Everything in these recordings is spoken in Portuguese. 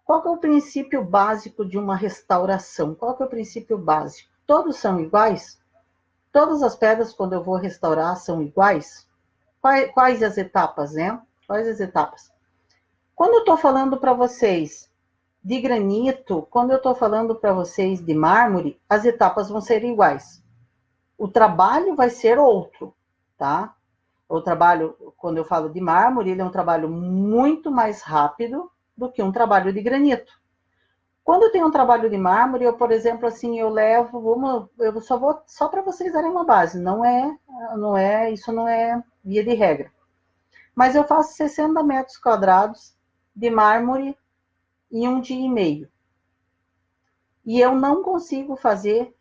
Qual que é o princípio básico de uma restauração? Qual que é o princípio básico? Todos são iguais? Todas as pedras, quando eu vou restaurar, são iguais? Quais as etapas, né? Quais as etapas? Quando eu estou falando para vocês de granito, quando eu estou falando para vocês de mármore, as etapas vão ser iguais. O trabalho vai ser outro, tá? O trabalho, quando eu falo de mármore, ele é um trabalho muito mais rápido do que um trabalho de granito. Quando eu tenho um trabalho de mármore, eu, por exemplo, assim, eu levo, eu só para vocês darem uma base, isso não é via de regra. Mas eu faço 60 metros quadrados de mármore em um dia e meio. E eu não consigo fazer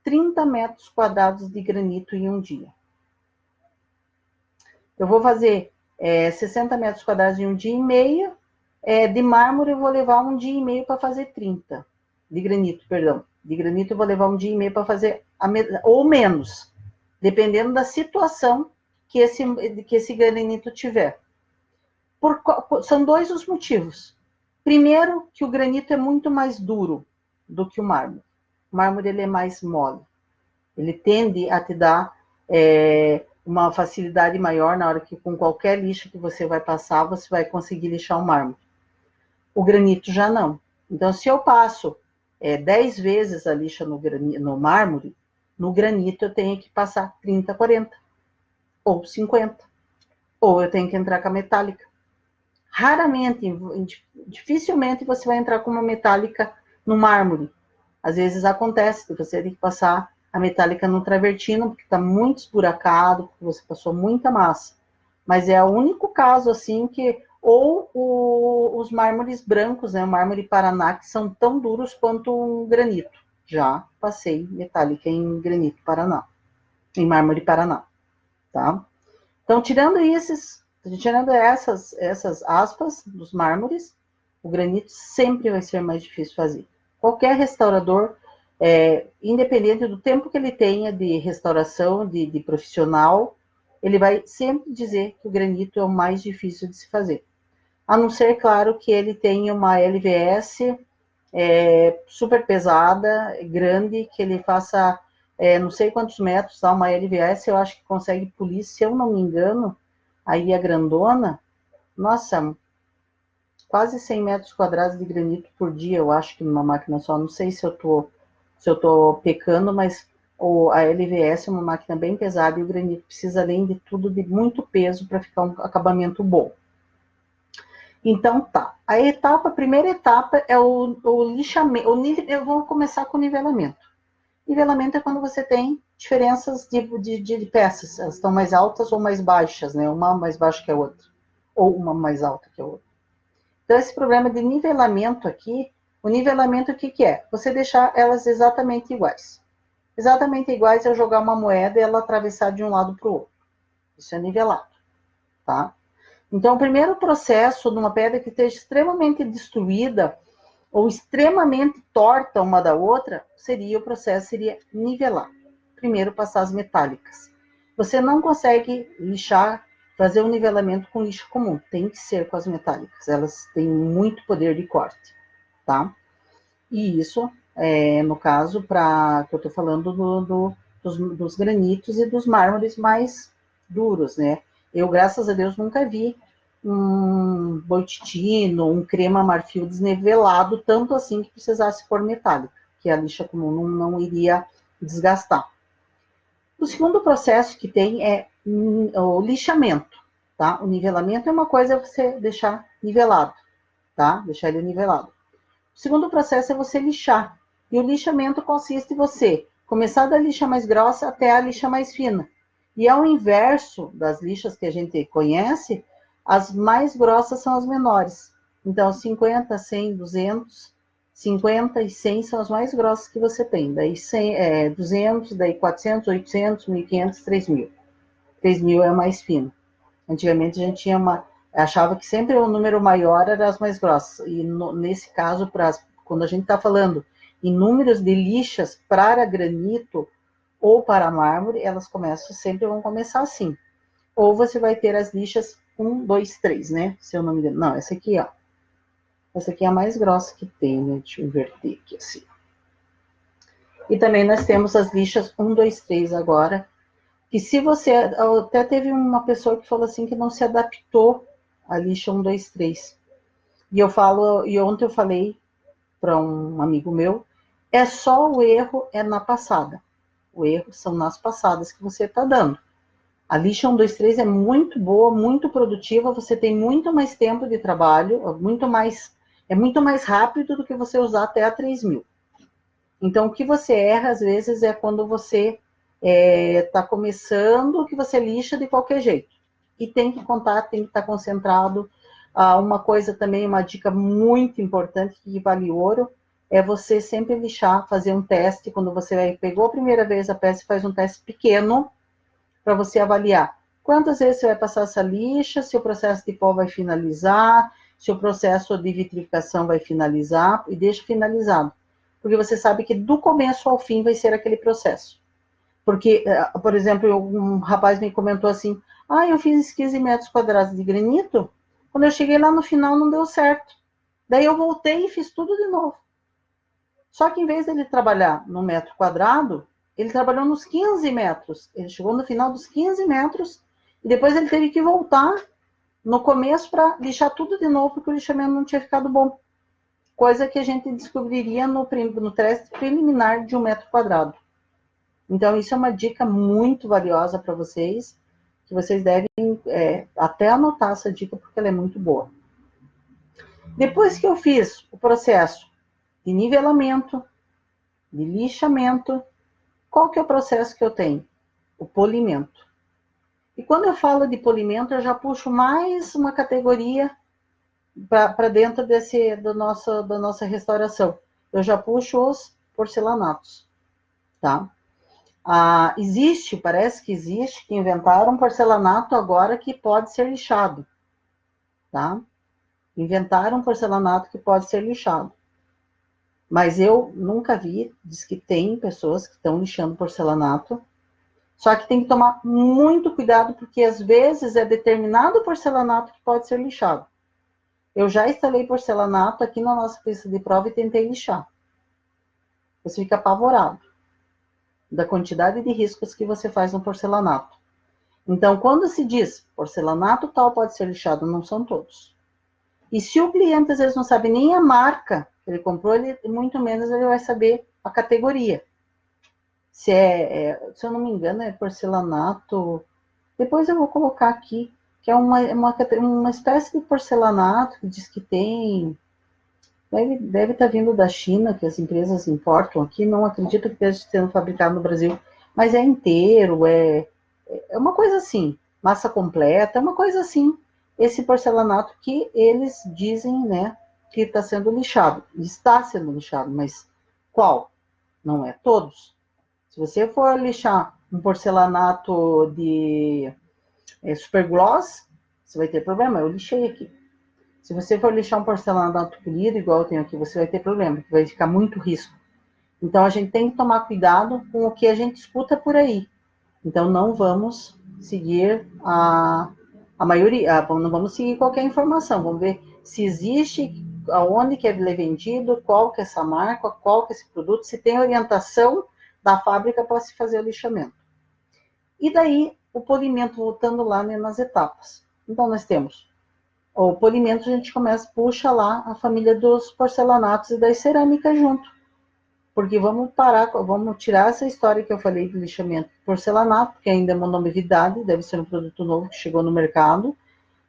30 metros quadrados de granito em um dia. Eu vou fazer 60 metros quadrados em um dia e meio, de mármore eu vou levar um dia e meio para fazer 30. De granito, perdão. De granito eu vou levar um dia e meio para fazer, ou menos, dependendo da situação que esse granito tiver. São dois os motivos. Primeiro, que o granito é muito mais duro do que o mármore. O mármore ele é mais mole. Ele tende a te dar uma facilidade maior na hora que, com qualquer lixa que você vai passar, você vai conseguir lixar o mármore. O granito já não. Então, se eu passo 10 vezes a lixa no mármore, no granito eu tenho que passar 30, 40, ou 50. Ou eu tenho que entrar com a metálica. Raramente, dificilmente você vai entrar com uma metálica no mármore. Às vezes acontece, você tem que passar a metálica no travertino, porque está muito esburacado, porque você passou muita massa. Mas é o único caso, assim, que... Ou os mármores brancos, né? O mármore Paraná, que são tão duros quanto um granito. Já passei metálica em granito Paraná. Em mármore Paraná, tá? Então, tirando essas aspas dos mármores, o granito sempre vai ser mais difícil fazer. Qualquer restaurador, independente do tempo que ele tenha de restauração, de profissional, ele vai sempre dizer que o granito é o mais difícil de se fazer. A não ser, claro, que ele tenha uma LVS super pesada, grande, que ele faça não sei quantos metros, tá? Uma LVS eu acho que consegue polir, se eu não me engano, aí a grandona, nossa, quase 100 metros quadrados de granito por dia, eu acho que numa máquina só. Não sei se eu tô pecando, mas a LVS é uma máquina bem pesada e o granito precisa, além de tudo, de muito peso para ficar um acabamento bom. Então, tá. A primeira etapa é o lixamento. Eu vou começar com o nivelamento. Nivelamento é quando você tem diferenças de peças. Elas estão mais altas ou mais baixas, né? Uma mais baixa que a outra. Ou uma mais alta que a outra. Então, esse problema de nivelamento aqui, o nivelamento o que é? Você deixar elas exatamente iguais. Exatamente iguais é jogar uma moeda e ela atravessar de um lado para o outro. Isso é nivelado, tá? Então, o primeiro processo numa pedra que esteja extremamente destruída ou extremamente torta uma da outra, seria nivelar. Primeiro, passar as metálicas. Você não consegue lixar, fazer um nivelamento com lixo comum. Tem que ser com as metálicas. Elas têm muito poder de corte, tá? E isso, no caso, que eu estou falando dos granitos e dos mármores mais duros, né? Eu, graças a Deus, nunca vi um boitino, um crema marfil desnivelado, tanto assim que precisasse pôr metálica, que a lixa comum não iria desgastar. O segundo processo que tem é o lixamento, tá? O nivelamento é uma coisa você deixar nivelado, tá? Deixar ele nivelado. O segundo processo é você lixar. E o lixamento consiste em você começar da lixa mais grossa até a lixa mais fina. E ao inverso das lixas que a gente conhece, as mais grossas são as menores. Então, 50, 100, 200, 50 e 100 são as mais grossas que você tem. Daí 200, daí 400, 800, 1.500, 3.000. 3.000 é a mais fina. Antigamente a gente achava que sempre o número maior era as mais grossas. E nesse caso, quando a gente está falando em números de lixas para granito ou para mármore, elas sempre vão começar assim. Ou você vai ter as lixas 1, 2, 3, né? Se eu não me engano. Não, essa aqui, ó. Essa aqui é a mais grossa que tem, né? Deixa eu inverter aqui assim. E também nós temos as lixas 1, 2, 3 agora, que se você... Até teve uma pessoa que falou assim que não se adaptou à lixa 1, 2, 3. E ontem eu falei para um amigo meu, é só o erro é na passada. O erro são nas passadas que você está dando. A lixa 1, 2, 3 é muito boa, muito produtiva, você tem muito mais tempo de trabalho, é muito mais rápido do que você usar até a 3000. Então, o que você erra, às vezes, é quando você está começando, que você lixa de qualquer jeito. E tem que contar, tem que estar concentrado. Uma coisa também, uma dica muito importante, que vale ouro, é você sempre lixar, fazer um teste. Quando você pegou a primeira vez a peça, faz um teste pequeno, para você avaliar quantas vezes você vai passar essa lixa, se o processo de pó vai finalizar, se o processo de vitrificação vai finalizar, e deixa finalizado. Porque você sabe que do começo ao fim vai ser aquele processo. Porque, por exemplo, um rapaz me comentou assim, eu fiz 15 metros quadrados de granito, quando eu cheguei lá no final não deu certo. Daí eu voltei e fiz tudo de novo. Só que em vez dele trabalhar no metro quadrado, ele trabalhou nos 15 metros. Ele chegou no final dos 15 metros e depois ele teve que voltar no começo para lixar tudo de novo, porque o lixamento não tinha ficado bom. Coisa que a gente descobriria no teste preliminar de 1 metro quadrado. Então, isso é uma dica muito valiosa para vocês, que vocês devem até anotar essa dica, porque ela é muito boa. Depois que eu fiz o processo de nivelamento, de lixamento, qual que é o processo que eu tenho? O polimento. E quando eu falo de polimento, eu já puxo mais uma categoria para dentro da nossa restauração. Eu já puxo os porcelanatos, tá? Parece que existe, que inventaram um porcelanato agora que pode ser lixado, tá? Inventaram um porcelanato que pode ser lixado. Mas eu nunca vi, diz que tem pessoas que estão lixando porcelanato. Só que tem que tomar muito cuidado, porque às vezes é determinado porcelanato que pode ser lixado. Eu já instalei porcelanato aqui na nossa pista de prova e tentei lixar. Você fica apavorado da quantidade de riscos que você faz no porcelanato. Então, quando se diz porcelanato tal pode ser lixado, não são todos. E se o cliente às vezes não sabe nem a marca que ele comprou, muito menos ele vai saber a categoria. Se eu não me engano, é porcelanato. Depois eu vou colocar aqui, que é uma espécie de porcelanato que diz que tem. Deve estar vindo da China, que as empresas importam aqui. Não acredito que esteja sendo fabricado no Brasil, mas é inteiro, é uma coisa assim, massa completa, é uma coisa assim. Esse porcelanato que eles dizem, né, que está sendo lixado. Está sendo lixado, mas qual? Não é todos. Se você for lixar um porcelanato de supergloss, você vai ter problema. Eu lixei aqui. Se você for lixar um porcelanato polido, igual eu tenho aqui, você vai ter problema, vai ficar muito risco. Então, a gente tem que tomar cuidado com o que a gente escuta por aí. Então, não vamos seguir a maioria, não vamos seguir qualquer informação. Vamos ver se existe, aonde que ele é vendido, qual que é essa marca, qual que é esse produto, se tem orientação da fábrica para se fazer o lixamento. E daí, o polimento, voltando lá, né, nas etapas. Então, nós temos o polimento, a gente puxa lá a família dos porcelanatos e das cerâmicas junto. Porque vamos tirar essa história que eu falei de lixamento de porcelanato, que ainda é uma novidade, deve ser um produto novo que chegou no mercado,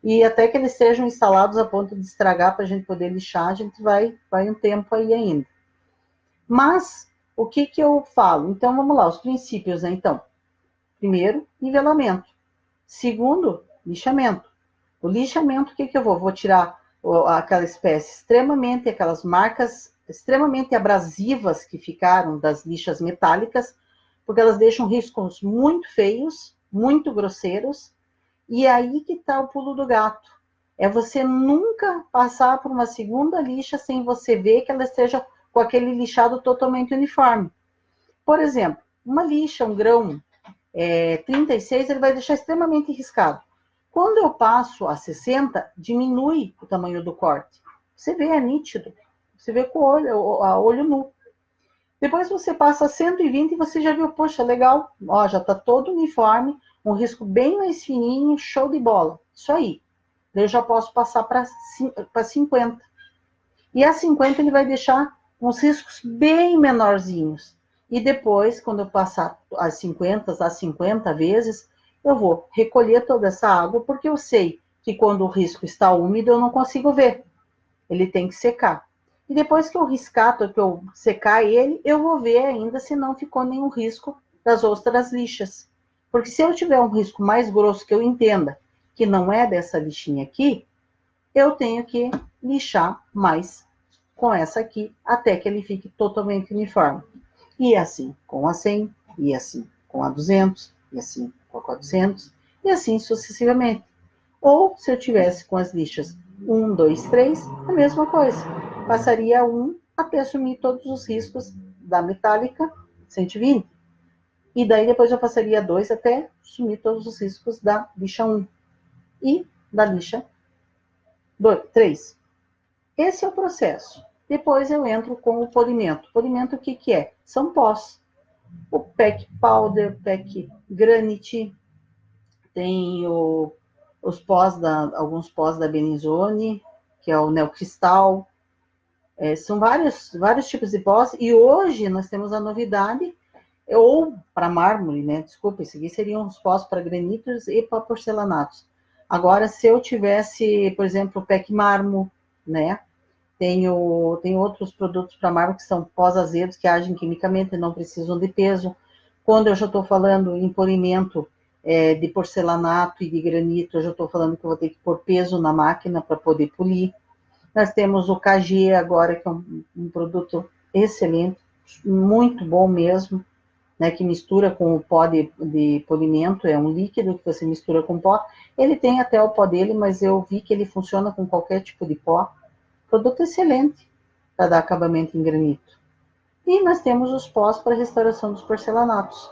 e até que eles sejam instalados a ponto de estragar para a gente poder lixar, a gente vai um tempo aí ainda. Mas, o que eu falo? Então, vamos lá, os princípios, né? Então, primeiro, nivelamento. Segundo, lixamento. O lixamento, o que eu vou? Vou tirar aquela espécie aquelas marcas extremamente abrasivas que ficaram das lixas metálicas, porque elas deixam riscos muito feios, muito grosseiros, e aí que está o pulo do gato. É você nunca passar por uma segunda lixa sem você ver que ela esteja com aquele lixado totalmente uniforme. Por exemplo, uma lixa, um grão 36, ele vai deixar extremamente riscado. Quando eu passo a 60, diminui o tamanho do corte. Você vê, é nítido. Você vê com o olho, a olho nu. Depois você passa a 120 e você já viu, poxa, legal, ó, já está todo uniforme, um risco bem mais fininho, show de bola. Isso aí. Daí eu já posso passar para 50. E a 50 ele vai deixar uns riscos bem menorzinhos. E depois, quando eu passar as 50 vezes, eu vou recolher toda essa água, porque eu sei que quando o risco está úmido, eu não consigo ver. Ele tem que secar. E depois que eu riscar, que eu secar ele, eu vou ver ainda se não ficou nenhum risco das ostras lixas. Porque se eu tiver um risco mais grosso que eu entenda que não é dessa lixinha aqui, eu tenho que lixar mais com essa aqui até que ele fique totalmente uniforme. E assim com a 100, e assim com a 200, e assim com a 400, e assim sucessivamente. Ou se eu tivesse com as lixas 1, 2, 3, a mesma coisa. Passaria 1 até assumir todos os riscos da metálica 120. E daí depois eu passaria 2 até assumir todos os riscos da lixa 1 e da lixa 3. Esse é o processo. Depois eu entro com o polimento. Polimento o que, que é? São pós. O PEC Powder, PEC Granite, tem alguns pós da Benizone, que é o Neocristal. São vários tipos de pós, e hoje nós temos a novidade, ou para mármore, né? Desculpa, esse aqui seriam os pós para granitos e para porcelanatos. Agora, se eu tivesse, por exemplo, o PEC Marmo, né? Tem outros produtos para mármore que são pós-azedos, que agem quimicamente e não precisam de peso. Quando eu já estou falando em polimento de porcelanato e de granito, eu já estou falando que eu vou ter que pôr peso na máquina para poder polir. Nós temos o KG agora, que é um produto excelente, muito bom mesmo, né, que mistura com o pó de polimento, é um líquido que você mistura com pó. Ele tem até o pó dele, mas eu vi que ele funciona com qualquer tipo de pó. Produto excelente para dar acabamento em granito. E nós temos os pós para restauração dos porcelanatos.